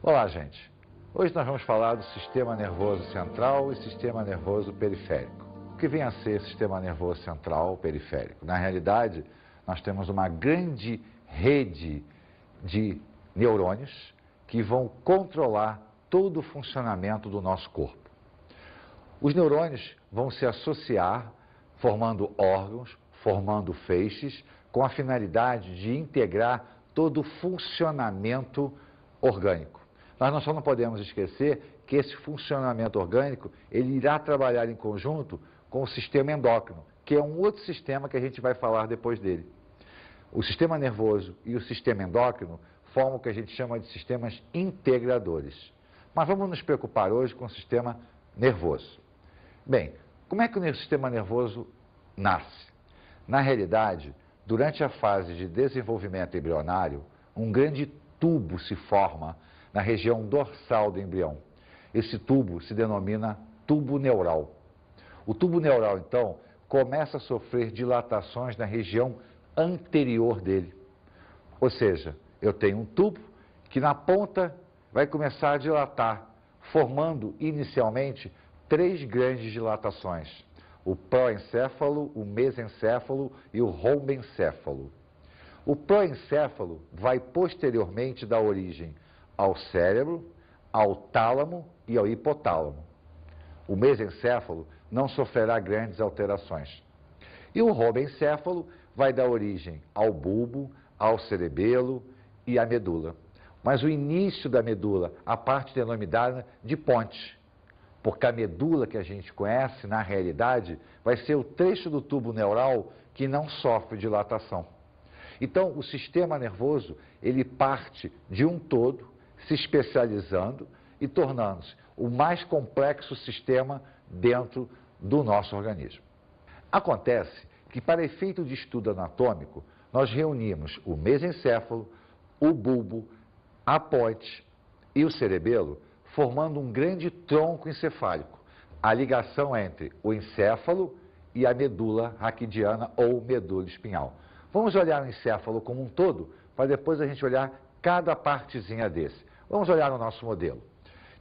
Olá, gente. Hoje nós vamos falar do sistema nervoso central e sistema nervoso periférico. O que vem a ser sistema nervoso central periférico? Na realidade, nós temos uma grande rede de neurônios que vão controlar todo o funcionamento do nosso corpo. Os neurônios vão se associar, formando órgãos, formando feixes, com a finalidade de integrar todo o funcionamento orgânico. Nós só não podemos esquecer que esse funcionamento orgânico, ele irá trabalhar em conjunto com o sistema endócrino, que é um outro sistema que a gente vai falar depois dele. O sistema nervoso e o sistema endócrino formam o que a gente chama de sistemas integradores. Mas vamos nos preocupar hoje com o sistema nervoso. Bem, como é que o sistema nervoso nasce? Na realidade, durante a fase de desenvolvimento embrionário, um grande tubo se forma na região dorsal do embrião. Esse tubo se denomina tubo neural. O tubo neural, então, começa a sofrer dilatações na região anterior dele. Ou seja, eu tenho um tubo que na ponta vai começar a dilatar, formando inicialmente 3 grandes dilatações: o proencéfalo, o mesencéfalo e o rombencéfalo. O proencéfalo vai posteriormente dar origem ao cérebro, ao tálamo e ao hipotálamo. O mesencéfalo não sofrerá grandes alterações. E o rombencéfalo vai dar origem ao bulbo, ao cerebelo e à medula. Mas o início da medula, a parte denominada de ponte, porque a medula que a gente conhece, na realidade, vai ser o trecho do tubo neural que não sofre dilatação. Então, o sistema nervoso, ele parte de um todo, se especializando e tornando-se o mais complexo sistema dentro do nosso organismo. Acontece que, para efeito de estudo anatômico, nós reunimos o mesencéfalo, o bulbo, a ponte e o cerebelo, formando um grande tronco encefálico, a ligação entre o encéfalo e a medula raquidiana ou medula espinhal. Vamos olhar o encéfalo como um todo, para depois a gente olhar cada partezinha desse. Vamos olhar o nosso modelo.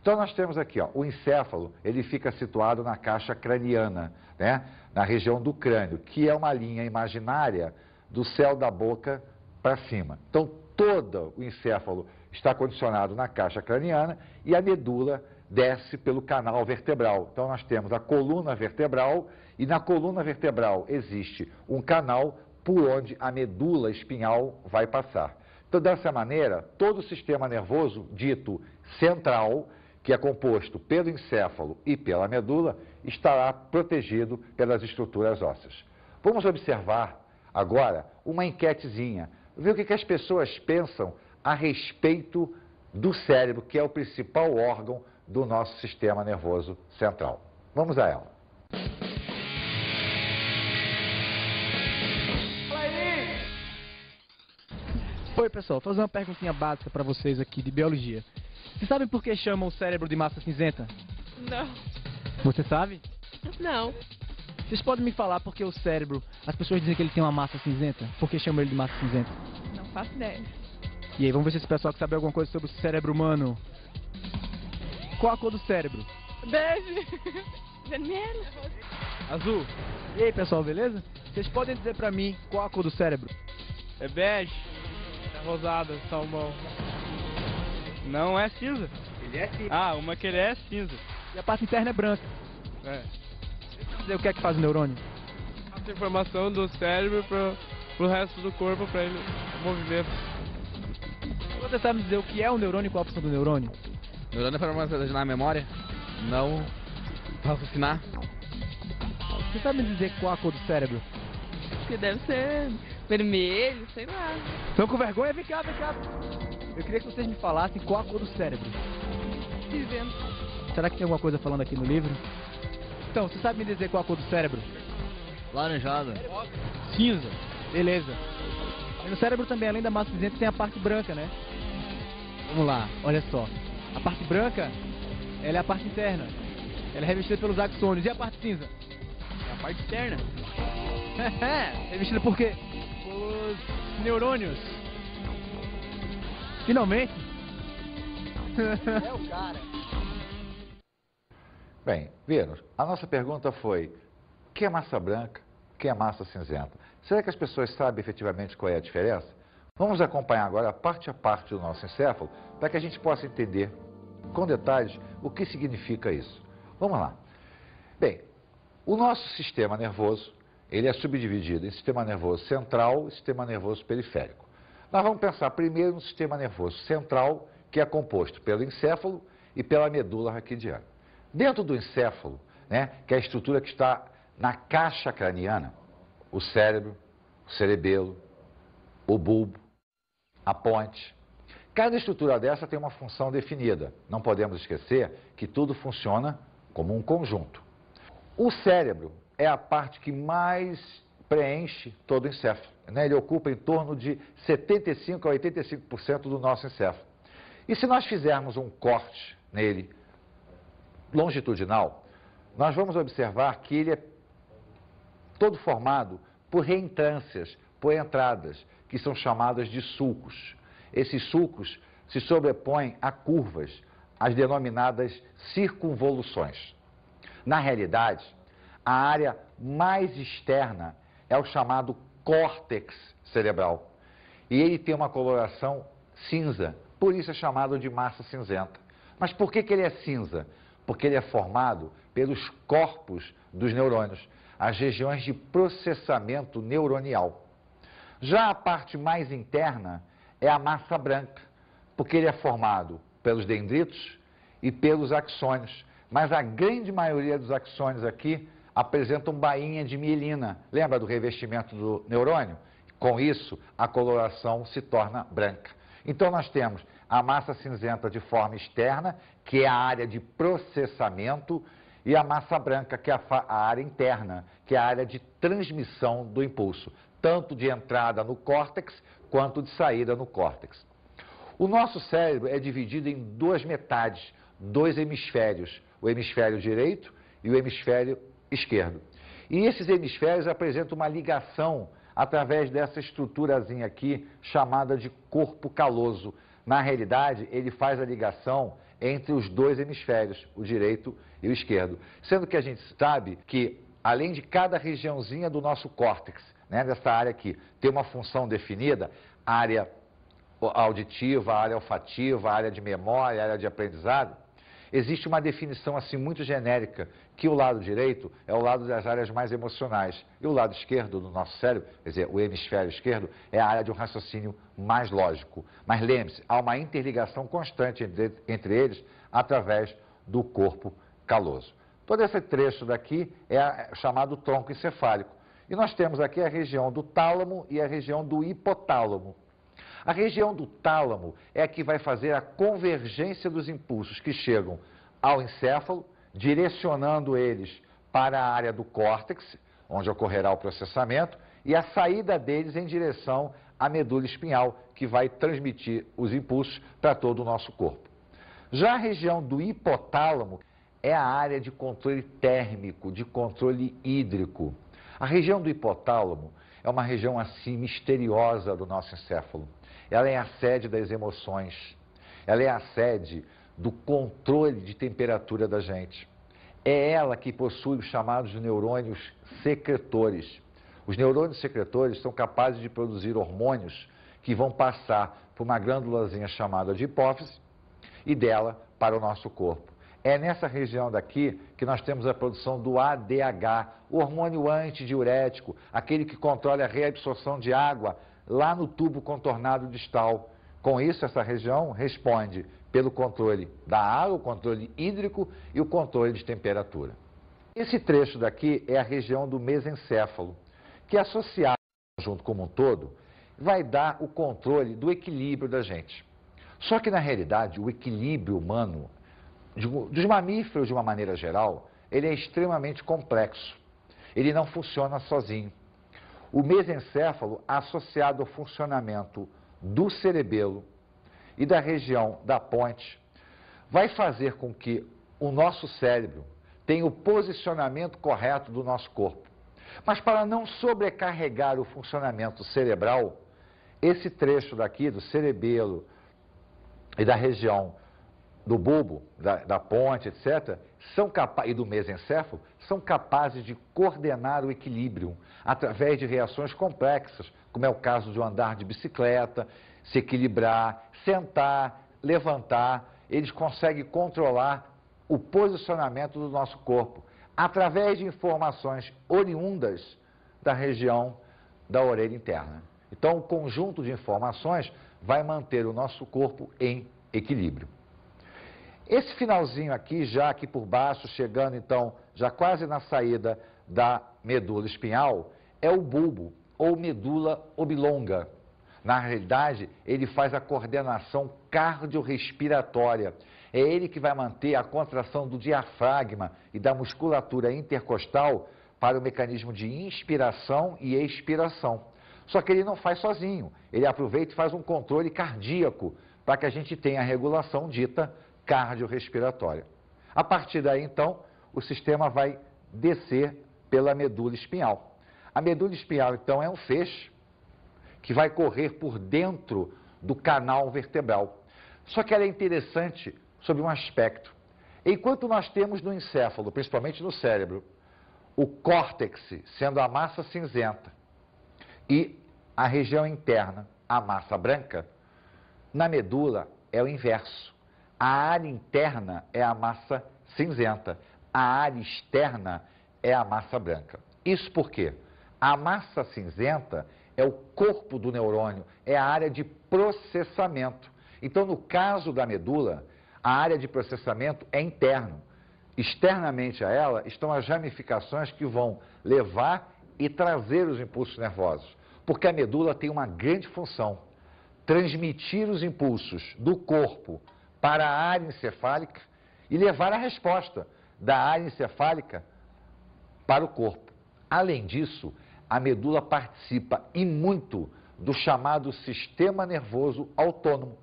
Então nós temos aqui, ó, o encéfalo, ele fica situado na caixa craniana, né, na região do crânio, que é uma linha imaginária do céu da boca para cima. Então todo o encéfalo está condicionado na caixa craniana e a medula desce pelo canal vertebral. Então nós temos a coluna vertebral e na coluna vertebral existe um canal por onde a medula espinhal vai passar. Então, dessa maneira, todo o sistema nervoso dito central, que é composto pelo encéfalo e pela medula, estará protegido pelas estruturas ósseas. Vamos observar agora uma enquetezinha, ver o que as pessoas pensam a respeito do cérebro, que é o principal órgão do nosso sistema nervoso central. Vamos a ela. Oi, pessoal, vou fazer uma perguntinha básica para vocês aqui de biologia. Vocês sabem por que chamam o cérebro de massa cinzenta? Não. Você sabe? Não. Vocês podem me falar por que o cérebro, as pessoas dizem que ele tem uma massa cinzenta? Por que chamam ele de massa cinzenta? Não faço ideia. E aí, vamos ver se esse pessoal que sabe alguma coisa sobre o cérebro humano. Qual a cor do cérebro? Bege. Vermelho. Azul. E aí, pessoal, beleza? Vocês podem dizer pra mim qual a cor do cérebro? É bege. É rosada, salmão. Não é cinza. Ele é cinza. Ah, uma que ele é cinza. E a parte interna é branca. É. Dizer o que é que faz o neurônio? Passa informação do cérebro pro resto do corpo, pra ele movimento. Você sabe dizer o que é o neurônio e qual a função do neurônio? O neurônio é para armazenar a memória, não para raciocinar. Você sabe me dizer qual a cor do cérebro? Que deve ser vermelho, sei lá. Estão com vergonha? Vem cá, vem cá. Eu queria que vocês me falassem qual a cor do cérebro. Cinzento. Será que tem alguma coisa falando aqui no livro? Então, você sabe me dizer qual a cor do cérebro? Laranjada. Cinza. Beleza. E no cérebro também, além da massa cinzenta, tem a parte branca, né? Vamos lá, olha só. A parte branca, ela é a parte interna. Ela é revestida pelos axônios. E a parte cinza? É a parte externa. Revestida por quê? Os neurônios. Finalmente, É o cara. Bem, Vênus, a nossa pergunta foi: o que é massa branca, o que é massa cinzenta? Será que as pessoas sabem efetivamente qual é a diferença? Vamos acompanhar agora parte a parte do nosso encéfalo para que a gente possa entender com detalhes o que significa isso. Vamos lá. Bem, o nosso sistema nervoso, ele é subdividido em sistema nervoso central e sistema nervoso periférico. Nós vamos pensar primeiro no sistema nervoso central, que é composto pelo encéfalo e pela medula raquidiana. Dentro do encéfalo, né, que é a estrutura que está na caixa craniana, o cérebro, o cerebelo, o bulbo, a ponte. Cada estrutura dessa tem uma função definida. Não podemos esquecer que tudo funciona como um conjunto. O cérebro é a parte que mais preenche todo o encéfalo, né? Ele ocupa em torno de 75% a 85% do nosso encéfalo. E se nós fizermos um corte nele longitudinal, nós vamos observar que ele é todo formado por reentrâncias, por entradas, que são chamadas de sulcos. Esses sulcos se sobrepõem a curvas, as denominadas circunvoluções. Na realidade, a área mais externa é o chamado córtex cerebral. E ele tem uma coloração cinza, por isso é chamado de massa cinzenta. Mas por que ele é cinza? Porque ele é formado pelos corpos dos neurônios, as regiões de processamento neuronial. Já a parte mais interna é a massa branca, porque ele é formado pelos dendritos e pelos axônios. Mas a grande maioria dos axônios aqui apresentam bainha de mielina. Lembra do revestimento do neurônio? Com isso, a coloração se torna branca. Então, nós temos a massa cinzenta de forma externa, que é a área de processamento, e a massa branca, que é a área interna, que é a área de transmissão do impulso, tanto de entrada no córtex, quanto de saída no córtex. O nosso cérebro é dividido em duas metades, dois hemisférios, o hemisfério direito e o hemisfério esquerdo. E esses hemisférios apresentam uma ligação através dessa estruturazinha aqui, chamada de corpo caloso. Na realidade, ele faz a ligação entre os dois hemisférios, o direito e o esquerdo. Sendo que a gente sabe que, além de cada regiãozinha do nosso córtex, né, dessa área aqui, ter uma função definida, a área auditiva, a área olfativa, a área de memória, a área de aprendizado, existe uma definição assim muito genérica, que o lado direito é o lado das áreas mais emocionais e o lado esquerdo do nosso cérebro, quer dizer, o hemisfério esquerdo, é a área de um raciocínio mais lógico. Mas lembre-se, há uma interligação constante entre eles através do corpo caloso. Todo esse trecho daqui é chamado tronco encefálico. E nós temos aqui a região do tálamo e a região do hipotálamo. A região do tálamo é a que vai fazer a convergência dos impulsos que chegam ao encéfalo, direcionando eles para a área do córtex, onde ocorrerá o processamento, e a saída deles em direção à medula espinhal, que vai transmitir os impulsos para todo o nosso corpo. Já a região do hipotálamo é a área de controle térmico, de controle hídrico. A região do hipotálamo é uma região assim misteriosa do nosso encéfalo. Ela é a sede das emoções, ela é a sede do controle de temperatura da gente. É ela que possui os chamados neurônios secretores. Os neurônios secretores são capazes de produzir hormônios que vão passar por uma glândulazinha chamada de hipófise e dela para o nosso corpo. É nessa região daqui que nós temos a produção do ADH, o hormônio antidiurético, aquele que controla a reabsorção de água lá no tubo contornado distal. Com isso, essa região responde pelo controle da água, o controle hídrico e o controle de temperatura. Esse trecho daqui é a região do mesencéfalo, que associado ao conjunto como um todo, vai dar o controle do equilíbrio da gente. Só que, na realidade, o equilíbrio humano, dos mamíferos de uma maneira geral, ele é extremamente complexo. Ele não funciona sozinho. O mesencéfalo, associado ao funcionamento do cerebelo e da região da ponte, vai fazer com que o nosso cérebro tenha o posicionamento correto do nosso corpo. Mas para não sobrecarregar o funcionamento cerebral, esse trecho daqui do cerebelo e da região do bulbo, da ponte, etc., e do mesencéfalo, são capazes de coordenar o equilíbrio através de reações complexas, como é o caso de um andar de bicicleta, se equilibrar, sentar, levantar. Eles conseguem controlar o posicionamento do nosso corpo através de informações oriundas da região da orelha interna. Então, o conjunto de informações vai manter o nosso corpo em equilíbrio. Esse finalzinho aqui, já aqui por baixo, chegando então, já quase na saída da medula espinhal, é o bulbo, ou medula oblonga. Na realidade, ele faz a coordenação cardiorrespiratória. É ele que vai manter a contração do diafragma e da musculatura intercostal para o mecanismo de inspiração e expiração. Só que ele não faz sozinho, ele aproveita e faz um controle cardíaco para que a gente tenha a regulação dita cardiorrespiratória. A partir daí, então, o sistema vai descer pela medula espinhal. A medula espinhal, então, é um feixe que vai correr por dentro do canal vertebral. Só que ela é interessante sob um aspecto. Enquanto nós temos no encéfalo, principalmente no cérebro, o córtex sendo a massa cinzenta e a região interna, a massa branca, na medula é o inverso. A área interna é a massa cinzenta, a área externa é a massa branca. Isso porque a massa cinzenta é o corpo do neurônio, é a área de processamento. Então, no caso da medula, a área de processamento é interno. Externamente a ela estão as ramificações que vão levar e trazer os impulsos nervosos. Porque a medula tem uma grande função: transmitir os impulsos do corpo para a área encefálica e levar a resposta da área encefálica para o corpo. Além disso, a medula participa e muito do chamado sistema nervoso autônomo,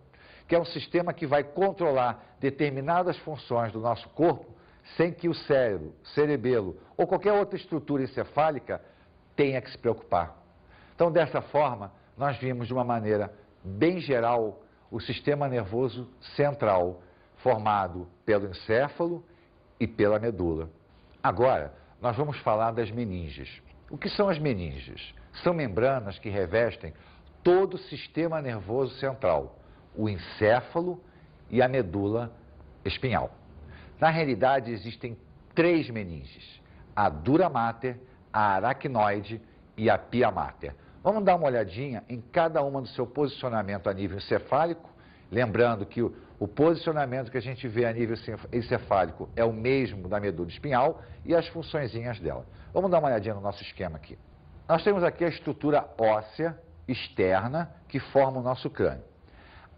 que é um sistema que vai controlar determinadas funções do nosso corpo sem que o cérebro, cerebelo ou qualquer outra estrutura encefálica tenha que se preocupar. Então, dessa forma, nós vimos de uma maneira bem geral o sistema nervoso central, formado pelo encéfalo e pela medula. Agora, nós vamos falar das meninges. O que são as meninges? São membranas que revestem todo o sistema nervoso central, o encéfalo e a medula espinhal. Na realidade, existem 3 meninges: a dura mater, a aracnoide e a pia mater. Vamos dar uma olhadinha em cada uma do seu posicionamento a nível encefálico, lembrando que o posicionamento que a gente vê a nível encefálico é o mesmo da medula espinhal e as funçõezinhas dela. Vamos dar uma olhadinha no nosso esquema aqui. Nós temos aqui a estrutura óssea externa que forma o nosso crânio.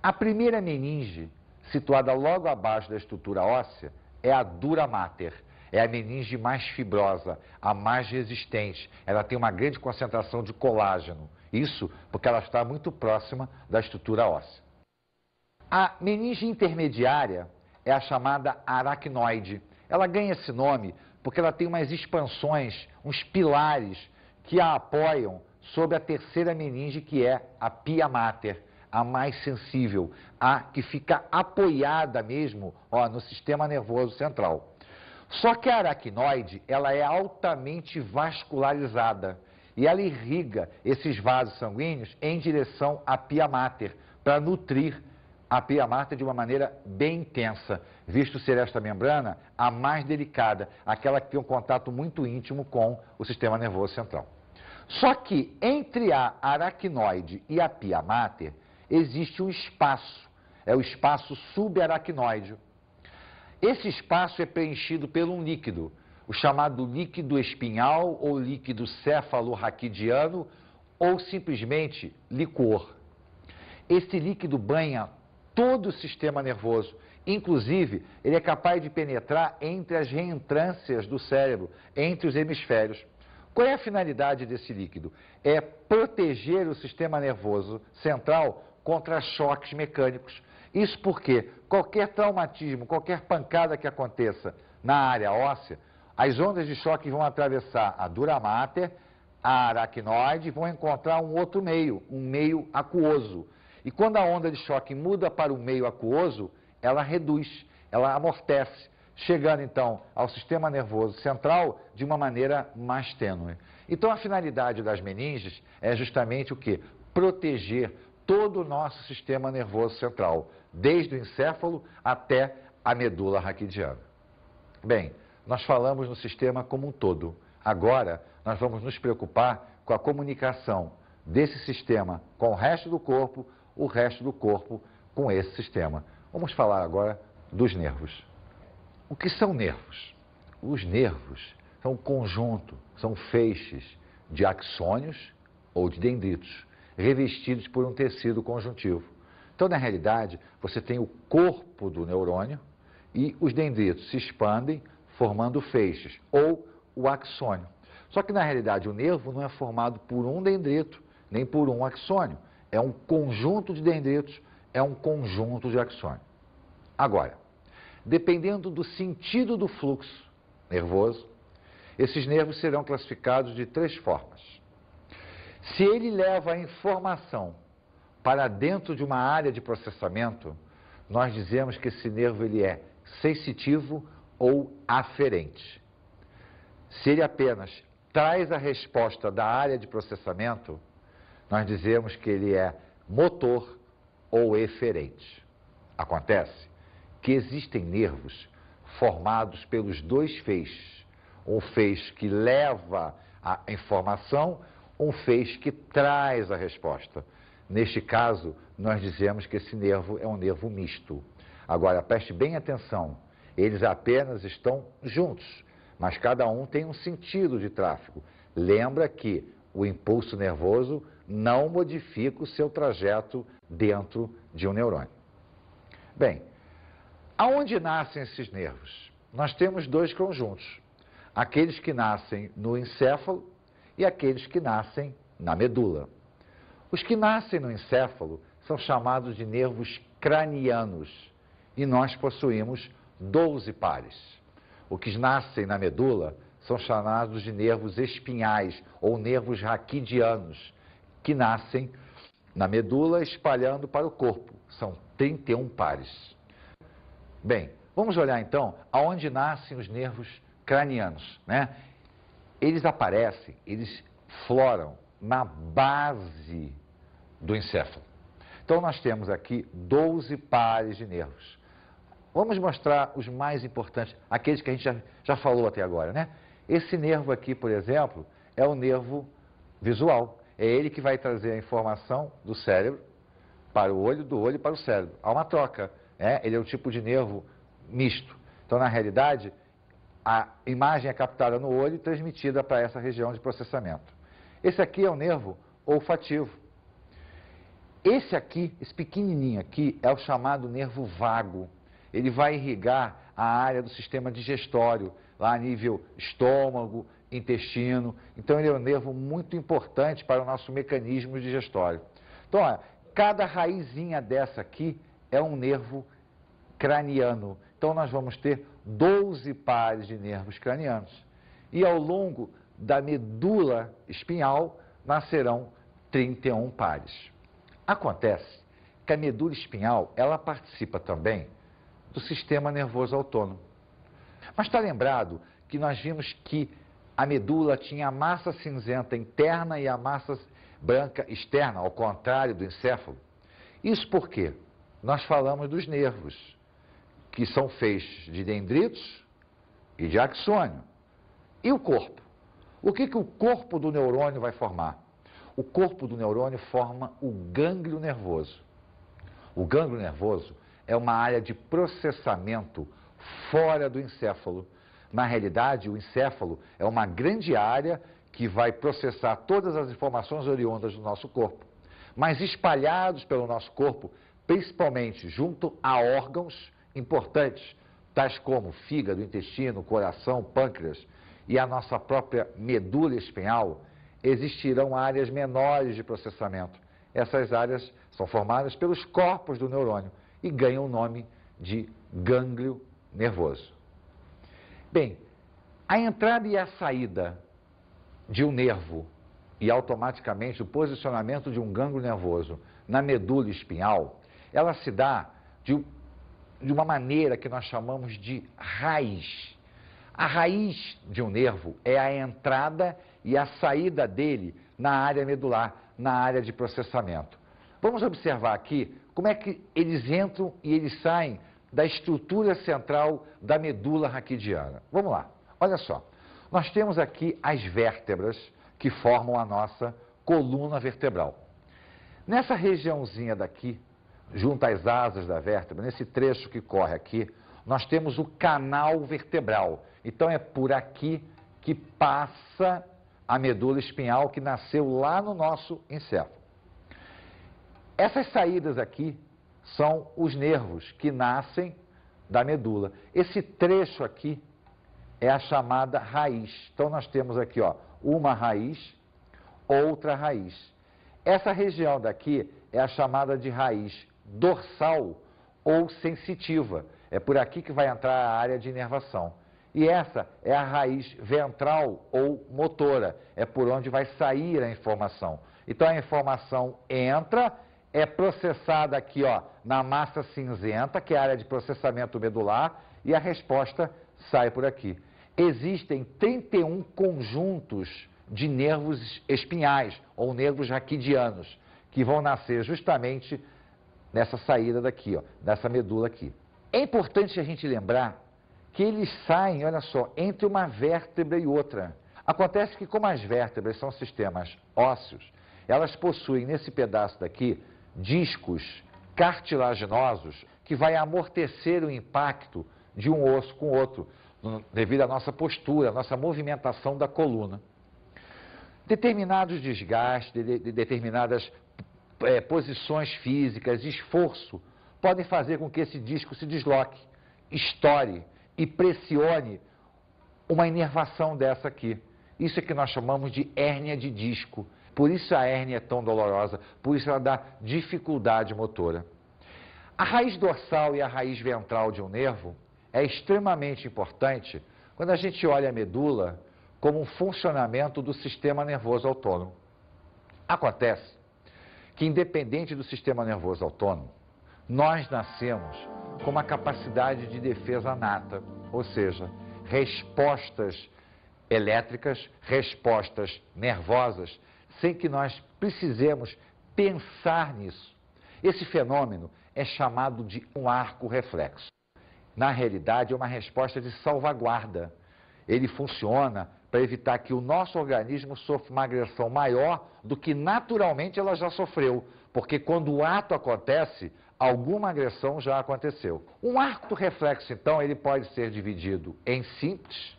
A primeira meninge, situada logo abaixo da estrutura óssea, é a dura mater. É a meninge mais fibrosa, a mais resistente. Ela tem uma grande concentração de colágeno. Isso porque ela está muito próxima da estrutura óssea. A meninge intermediária é a chamada aracnoide. Ela ganha esse nome porque ela tem umas expansões, uns pilares que a apoiam sobre a terceira meninge, que é a pia mater, a mais sensível, a que fica apoiada mesmo, no sistema nervoso central. Só que a aracnoide, ela é altamente vascularizada e ela irriga esses vasos sanguíneos em direção à pia mater, para nutrir a pia mater de uma maneira bem intensa, visto ser esta membrana a mais delicada, aquela que tem um contato muito íntimo com o sistema nervoso central. Só que entre a aracnoide e a pia mater existe um espaço, é o espaço subaracnoide. Esse espaço é preenchido por um líquido, o chamado líquido espinhal ou líquido cefalorraquidiano ou simplesmente licor. Esse líquido banha todo o sistema nervoso, inclusive ele é capaz de penetrar entre as reentrâncias do cérebro, entre os hemisférios. Qual é a finalidade desse líquido? É proteger o sistema nervoso central contra choques mecânicos. Isso porque qualquer traumatismo, qualquer pancada que aconteça na área óssea, as ondas de choque vão atravessar a dura mater, a aracnoide e vão encontrar um outro meio, um meio aquoso. E quando a onda de choque muda para o meio aquoso, ela reduz. ela amortece, chegando então ao sistema nervoso central de uma maneira mais tênue. Então a finalidade das meninges é justamente o quê? Proteger todo o nosso sistema nervoso central, desde o encéfalo até a medula raquidiana. Bem, nós falamos no sistema como um todo. Agora, nós vamos nos preocupar com a comunicação desse sistema com o resto do corpo com esse sistema. Vamos falar agora dos nervos. O que são nervos? Os nervos são um conjunto, são feixes de axônios ou de dendritos, revestidos por um tecido conjuntivo. Então, na realidade, você tem o corpo do neurônio e os dendritos se expandem formando feixes, ou o axônio. Só que, na realidade, o nervo não é formado por um dendrito, nem por um axônio. É um conjunto de dendritos, é um conjunto de axônio. Agora, dependendo do sentido do fluxo nervoso, esses nervos serão classificados de 3 formas. Se ele leva a informação para dentro de uma área de processamento, nós dizemos que esse nervo ele é sensitivo ou aferente. Se ele apenas traz a resposta da área de processamento, nós dizemos que ele é motor ou eferente. Acontece que existem nervos formados pelos 2 feixes. Um feixe que leva a informação, um feixe que traz a resposta. Neste caso, nós dizemos que esse nervo é um nervo misto. Agora, preste bem atenção, eles apenas estão juntos, mas cada um tem um sentido de tráfego. Lembra que o impulso nervoso não modifica o seu trajeto dentro de um neurônio. Bem, aonde nascem esses nervos? Nós temos 2 conjuntos, aqueles que nascem no encéfalo e aqueles que nascem na medula. Os que nascem no encéfalo são chamados de nervos cranianos e nós possuímos 12 pares. Os que nascem na medula são chamados de nervos espinhais ou nervos raquidianos, que nascem na medula espalhando para o corpo. São 31 pares. Bem, vamos olhar então aonde nascem os nervos cranianos, né? Eles aparecem, eles floram na base do encéfalo. Então nós temos aqui 12 pares de nervos. Vamos mostrar os mais importantes, aqueles que a gente já falou até agora, né? Esse nervo aqui, por exemplo, é o nervo visual. É ele que vai trazer a informação do cérebro para o olho, do olho para o cérebro. Há uma troca, né? Ele é um tipo de nervo misto. Então, na realidade, a imagem é captada no olho e transmitida para essa região de processamento. Esse aqui é o nervo olfativo. Esse aqui, esse pequenininho aqui, é o chamado nervo vago. Ele vai irrigar a área do sistema digestório, lá a nível estômago, intestino. Então, ele é um nervo muito importante para o nosso mecanismo digestório. Então, ó, cada raizinha dessa aqui é um nervo craniano. Então, nós vamos ter 12 pares de nervos cranianos. E ao longo da medula espinhal nascerão 31 pares. Acontece que a medula espinhal, ela participa também do sistema nervoso autônomo. Mas está lembrado que nós vimos que a medula tinha a massa cinzenta interna e a massa branca externa, ao contrário do encéfalo? Isso porque nós falamos dos nervos, que são feixes de dendritos e de axônio. E o corpo? O que o corpo do neurônio vai formar? O corpo do neurônio forma o gânglio nervoso. O gânglio nervoso é uma área de processamento fora do encéfalo. Na realidade, o encéfalo é uma grande área que vai processar todas as informações oriundas do nosso corpo. Mas espalhados pelo nosso corpo, principalmente junto a órgãos importantes, tais como fígado, intestino, coração, pâncreas e a nossa própria medula espinhal, existirão áreas menores de processamento. Essas áreas são formadas pelos corpos do neurônio e ganham o nome de gânglio nervoso. Bem, a entrada e a saída de um nervo e automaticamente o posicionamento de um gânglio nervoso na medula espinhal, ela se dá de de uma maneira que nós chamamos de raiz. A raiz de um nervo é a entrada e a saída dele na área medular, na área de processamento. Vamos observar aqui como é que eles entram e eles saem da estrutura central da medula raquidiana. Vamos lá, olha só. Nós temos aqui as vértebras que formam a nossa coluna vertebral. Nessa regiãozinha daqui, junto às asas da vértebra, nesse trecho que corre aqui, nós temos o canal vertebral. Então é por aqui que passa a medula espinhal que nasceu lá no nosso encéfalo. Essas saídas aqui são os nervos que nascem da medula. Esse trecho aqui é a chamada raiz. Então nós temos aqui, ó, uma raiz, outra raiz. Essa região daqui é a chamada de raiz dorsal ou sensitiva. É por aqui que vai entrar a área de inervação. E essa é a raiz ventral ou motora. É por onde vai sair a informação. Então a informação entra, é processada aqui, ó, na massa cinzenta, que é a área de processamento medular, e a resposta sai por aqui. Existem 31 conjuntos de nervos espinhais, ou nervos raquidianos, que vão nascer justamente nessa saída daqui, ó, nessa medula aqui. É importante a gente lembrar que eles saem, olha só, entre uma vértebra e outra. Acontece que como as vértebras são sistemas ósseos, elas possuem nesse pedaço daqui discos cartilaginosos que vai amortecer o impacto de um osso com o outro, devido à nossa postura, à nossa movimentação da coluna. Determinados desgastes, determinadas posições físicas, esforço, podem fazer com que esse disco se desloque, estoure e pressione uma inervação dessa aqui. Isso é que nós chamamos de hérnia de disco. Por isso a hérnia é tão dolorosa, por isso ela dá dificuldade motora. A raiz dorsal e a raiz ventral de um nervo é extremamente importante quando a gente olha a medula como um funcionamento do sistema nervoso autônomo. Acontece que, independente do sistema nervoso autônomo, nós nascemos com uma capacidade de defesa nata, ou seja, respostas elétricas, respostas nervosas, sem que nós precisemos pensar nisso. Esse fenômeno é chamado de um arco reflexo. Na realidade, é uma resposta de salvaguarda. Ele funciona para evitar que o nosso organismo sofra uma agressão maior do que naturalmente ela já sofreu, porque quando o ato acontece, alguma agressão já aconteceu. Um arco reflexo, então, ele pode ser dividido em simples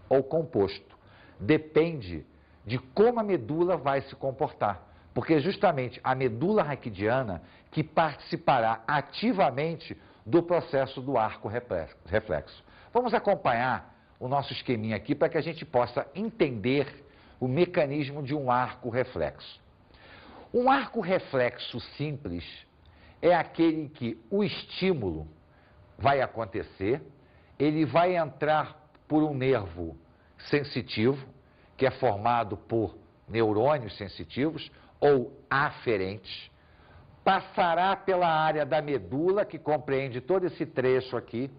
ou composto. Depende de como a medula vai se comportar, porque é justamente a medula raquidiana que participará ativamente do processo do arco reflexo. Vamos acompanhar o nosso esqueminha aqui para que a gente possa entender o mecanismo de um arco reflexo. Um arco reflexo simples é aquele em que o estímulo vai acontecer, ele vai entrar por um nervo sensitivo, que é formado por neurônios sensitivos ou aferentes, passará pela área da medula, que compreende todo esse trecho aqui,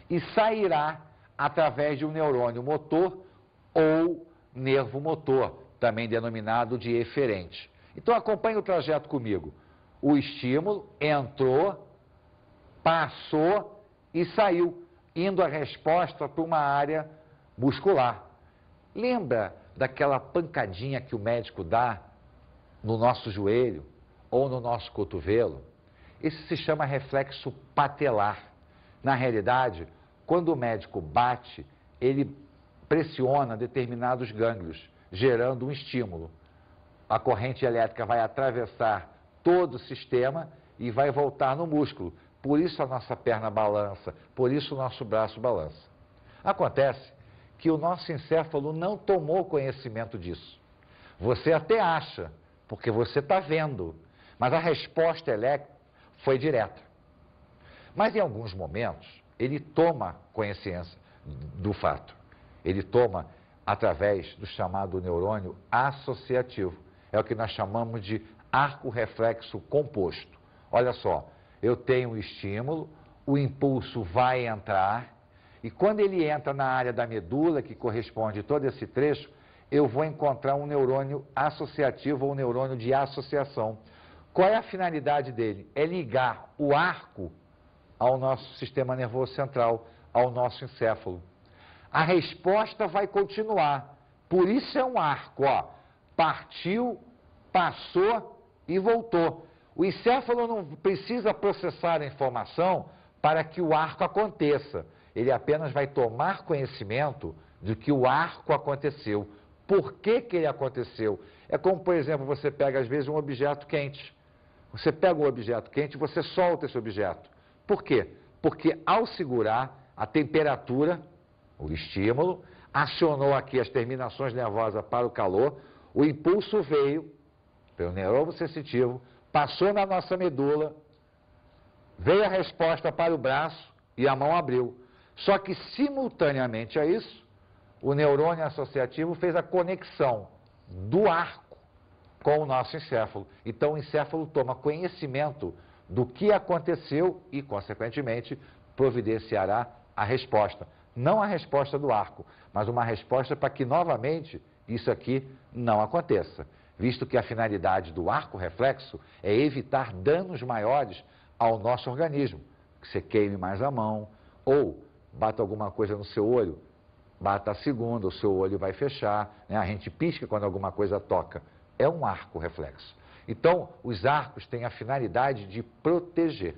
e sairá através de um neurônio motor ou nervo motor, também denominado de eferente. Então acompanhe o trajeto comigo. O estímulo entrou, passou e saiu, indo a resposta para uma área muscular. Lembra daquela pancadinha que o médico dá no nosso joelho ou no nosso cotovelo? Isso se chama reflexo patelar. Na realidade, quando o médico bate, ele pressiona determinados gânglios, gerando um estímulo. A corrente elétrica vai atravessar todo o sistema e vai voltar no músculo. Por isso a nossa perna balança, por isso o nosso braço balança. Acontece que o nosso encéfalo não tomou conhecimento disso. Você até acha, porque você está vendo, mas a resposta elétrica foi direta. Mas em alguns momentos, ele toma consciência do fato. Ele toma através do chamado neurônio associativo. É o que nós chamamos de arco reflexo composto. Olha só, eu tenho um estímulo, o impulso vai entrar, e quando ele entra na área da medula, que corresponde a todo esse trecho, eu vou encontrar um neurônio associativo ou um neurônio de associação. Qual é a finalidade dele? É ligar o arco ao nosso sistema nervoso central, ao nosso encéfalo. A resposta vai continuar, por isso é um arco, ó. Partiu, passou e voltou. O encéfalo não precisa processar a informação para que o arco aconteça. Ele apenas vai tomar conhecimento de que o arco aconteceu. Por que que ele aconteceu? É como, por exemplo, você pega às vezes um objeto quente. Você pega um objeto quente e você solta esse objeto. Por quê? Porque ao segurar, a temperatura, o estímulo, acionou aqui as terminações nervosas para o calor, o impulso veio pelo neurônio sensitivo, passou na nossa medula, veio a resposta para o braço e a mão abriu. Só que, simultaneamente a isso, o neurônio associativo fez a conexão do arco com o nosso encéfalo. Então, o encéfalo toma conhecimento do que aconteceu e, consequentemente, providenciará a resposta. Não a resposta do arco, mas uma resposta para que, novamente, isso aqui não aconteça. Visto que a finalidade do arco reflexo é evitar danos maiores ao nosso organismo. Que você queime mais a mão, ou bata alguma coisa no seu olho, bata a segunda, o seu olho vai fechar, né? A gente pisca quando alguma coisa toca. É um arco reflexo. Então, os arcos têm a finalidade de proteger.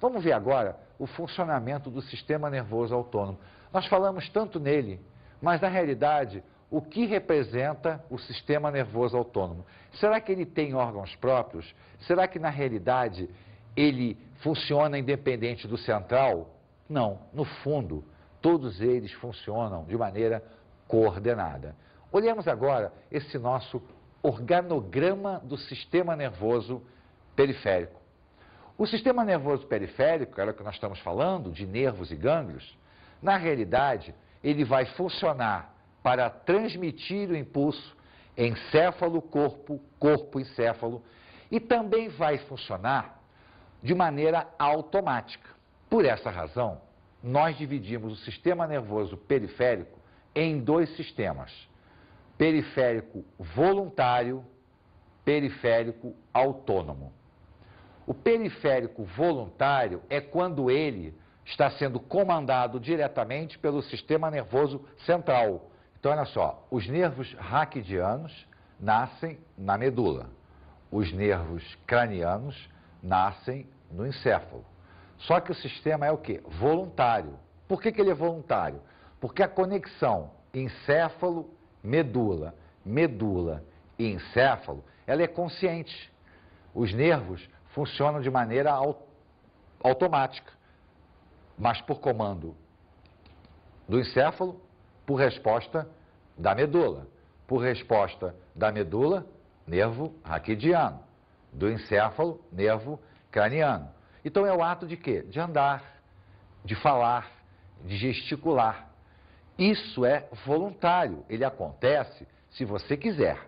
Vamos ver agora o funcionamento do sistema nervoso autônomo. Nós falamos tanto nele, mas na realidade, o que representa o sistema nervoso autônomo? Será que ele tem órgãos próprios? Será que na realidade ele funciona independente do central? Não, no fundo, todos eles funcionam de maneira coordenada. Olhemos agora esse nosso organograma do sistema nervoso periférico. O sistema nervoso periférico, era o que nós estamos falando, de nervos e gânglios, na realidade, ele vai funcionar para transmitir o impulso encéfalo-corpo, corpo-encéfalo, e também vai funcionar de maneira automática. Por essa razão, nós dividimos o sistema nervoso periférico em dois sistemas: periférico voluntário, periférico autônomo. O periférico voluntário é quando ele está sendo comandado diretamente pelo sistema nervoso central. Então, olha só, os nervos raquidianos nascem na medula, os nervos cranianos nascem no encéfalo. Só que o sistema é o quê? Voluntário. Por que que ele é voluntário? Porque a conexão encéfalo-medula, medula e encéfalo, ela é consciente. Os nervos funcionam de maneira automática, mas por comando do encéfalo, por resposta da medula. Por resposta da medula, nervo raquidiano. Do encéfalo, nervo craniano. Então é o ato de quê? De andar, de falar, de gesticular. Isso é voluntário, ele acontece se você quiser.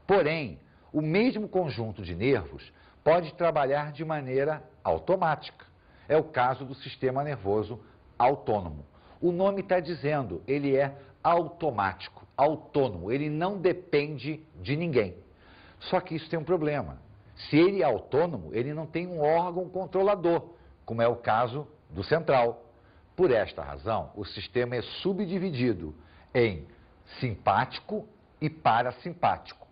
Porém, o mesmo conjunto de nervos pode trabalhar de maneira automática. É o caso do sistema nervoso autônomo. O nome está dizendo, ele é automático, autônomo, ele não depende de ninguém. Só que isso tem um problema. Se ele é autônomo, ele não tem um órgão controlador, como é o caso do central. Por esta razão, o sistema é subdividido em simpático e parasimpático.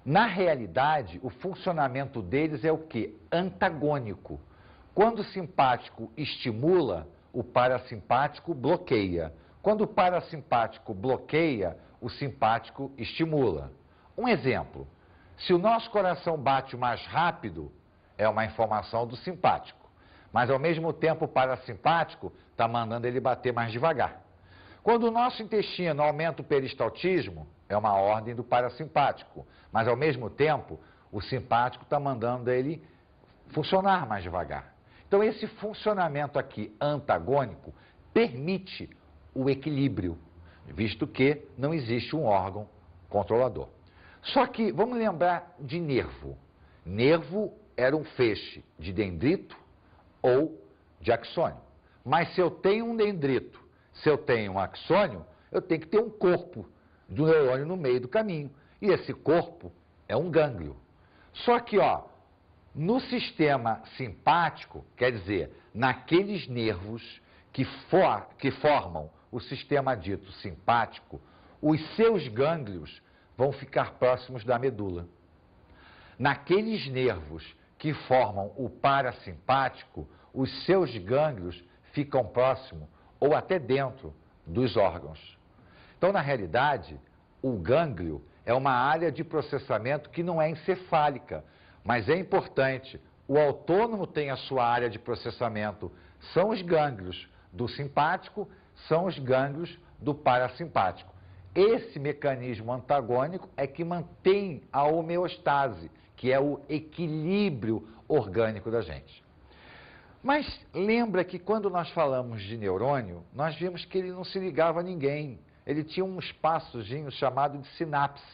Na realidade, o funcionamento deles é o quê? Antagônico. Quando o simpático estimula, o parasimpático bloqueia. Quando o parasimpático bloqueia, o simpático estimula. Um exemplo, se o nosso coração bate mais rápido, é uma informação do simpático. Mas ao mesmo tempo o parasimpático está mandando ele bater mais devagar. Quando o nosso intestino aumenta o peristaltismo, é uma ordem do parasimpático. Mas ao mesmo tempo, o simpático está mandando ele funcionar mais devagar. Então, esse funcionamento aqui antagônico permite o equilíbrio, visto que não existe um órgão controlador. Só que, vamos lembrar de nervo. Nervo era um feixe de dendrito ou de axônio. Mas se eu tenho um dendrito, se eu tenho um axônio, eu tenho que ter um corpo do neurônio no meio do caminho. E esse corpo é um gânglio. Só que, ó, no sistema simpático, quer dizer, naqueles nervos que formam o sistema dito simpático, os seus gânglios vão ficar próximos da medula. Naqueles nervos que formam o parasimpático, os seus gânglios ficam próximos ou até dentro dos órgãos. Então, na realidade, o gânglio é uma área de processamento que não é encefálica, mas é importante. O autônomo tem a sua área de processamento, são os gânglios do simpático, são os gânglios do parasimpático. Esse mecanismo antagônico é que mantém a homeostase, que é o equilíbrio orgânico da gente. Mas lembra que quando nós falamos de neurônio, nós vimos que ele não se ligava a ninguém. Ele tinha um espaçozinho chamado de sinapse.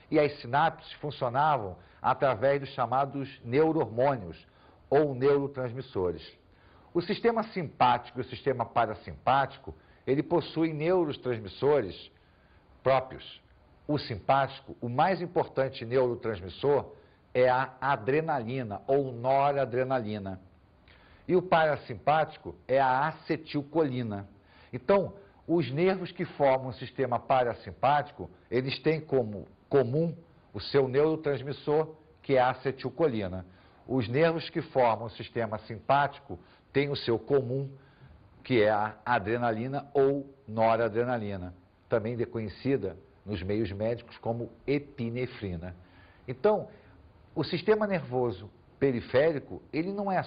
E as sinapses funcionavam através dos chamados neurohormônios ou neurotransmissores. O sistema simpático e o sistema parasimpático, ele possui neurotransmissores próprios. O simpático, o mais importante neurotransmissor é a adrenalina ou noradrenalina. E o parasimpático é a acetilcolina. Então, os nervos que formam o sistema parasimpático, eles têm como comum o seu neurotransmissor, que é a acetilcolina. Os nervos que formam o sistema simpático têm o seu comum, que é a adrenalina ou noradrenalina, também conhecida nos meios médicos como epinefrina. Então, o sistema nervoso periférico, ele não é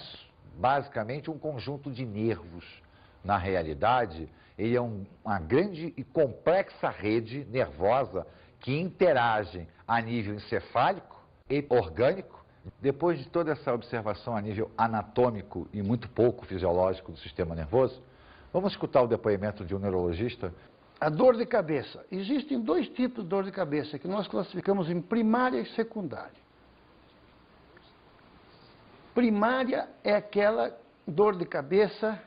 basicamente um conjunto de nervos. Na realidade, ele é uma grande e complexa rede nervosa que interagem a nível encefálico e orgânico. Depois de toda essa observação a nível anatômico e muito pouco fisiológico do sistema nervoso, vamos escutar o depoimento de um neurologista. A dor de cabeça. Existem dois tipos de dor de cabeça que nós classificamos em primária e secundária. Primária é aquela dor de cabeça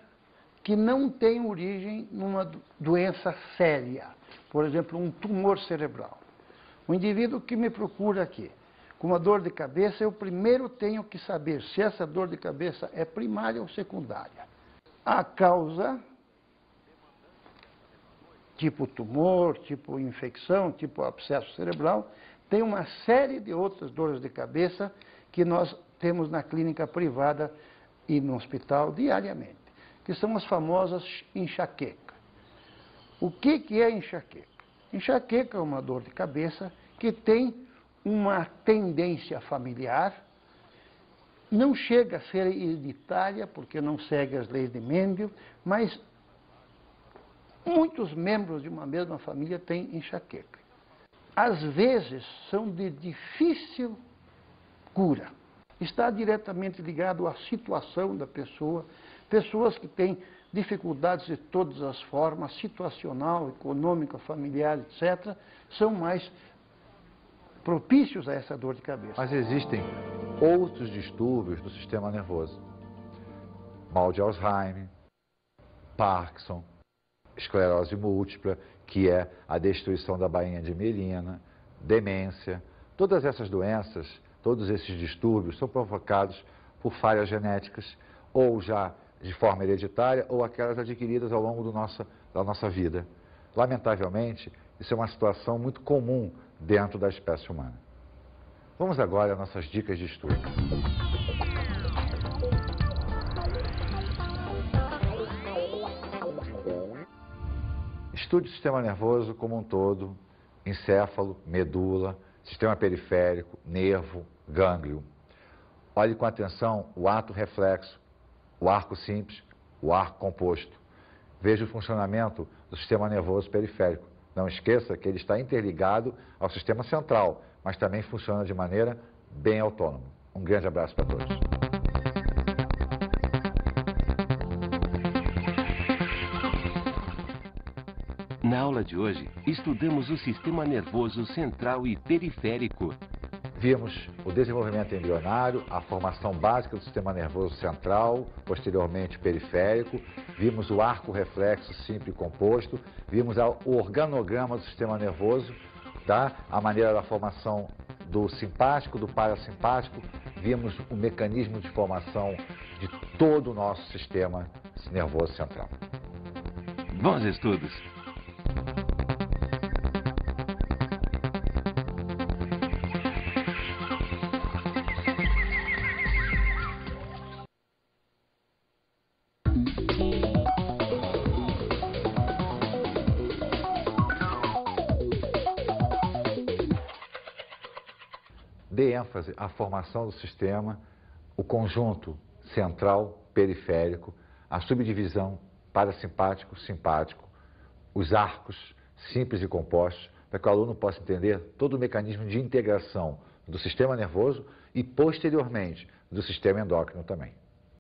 que não tem origem numa doença séria, por exemplo, um tumor cerebral. O indivíduo que me procura aqui com uma dor de cabeça, eu primeiro tenho que saber se essa dor de cabeça é primária ou secundária. A causa, tipo tumor, tipo infecção, tipo abscesso cerebral, tem uma série de outras dores de cabeça que nós temos na clínica privada e no hospital diariamente, que são as famosas enxaqueca. O que é enxaqueca? Enxaqueca é uma dor de cabeça que tem uma tendência familiar, não chega a ser hereditária, porque não segue as leis de Mendel, mas muitos membros de uma mesma família têm enxaqueca. Às vezes são de difícil cura. Está diretamente ligado à situação da pessoa. Pessoas que têm dificuldades de todas as formas, situacional, econômica, familiar, etc., são mais propícios a essa dor de cabeça. Mas existem outros distúrbios do sistema nervoso. Mal de Alzheimer, Parkinson, esclerose múltipla, que é a destruição da bainha de mielina, demência. Todas essas doenças, todos esses distúrbios são provocados por falhas genéticas, ou já de forma hereditária, ou aquelas adquiridas ao longo da nossa vida. Lamentavelmente, isso é uma situação muito comum dentro da espécie humana. Vamos agora às nossas dicas de estudo. Estude o sistema nervoso como um todo, encéfalo, medula, sistema periférico, nervo, gânglio. Olhe com atenção o ato reflexo, o arco simples, o arco composto. Veja o funcionamento do sistema nervoso periférico. Não esqueça que ele está interligado ao sistema central, mas também funciona de maneira bem autônoma. Um grande abraço para todos. Na aula de hoje, estudamos o sistema nervoso central e periférico. Vimos o desenvolvimento embrionário, a formação básica do sistema nervoso central, posteriormente periférico, vimos o arco reflexo simples e composto, vimos o organograma do sistema nervoso, tá? A maneira da formação do simpático, do parasimpático, vimos o mecanismo de formação de todo o nosso sistema nervoso central. Bons estudos! Dê ênfase à formação do sistema, o conjunto central, periférico, a subdivisão parasimpático, simpático, os arcos simples e compostos, para que o aluno possa entender todo o mecanismo de integração do sistema nervoso e, posteriormente, do sistema endócrino também.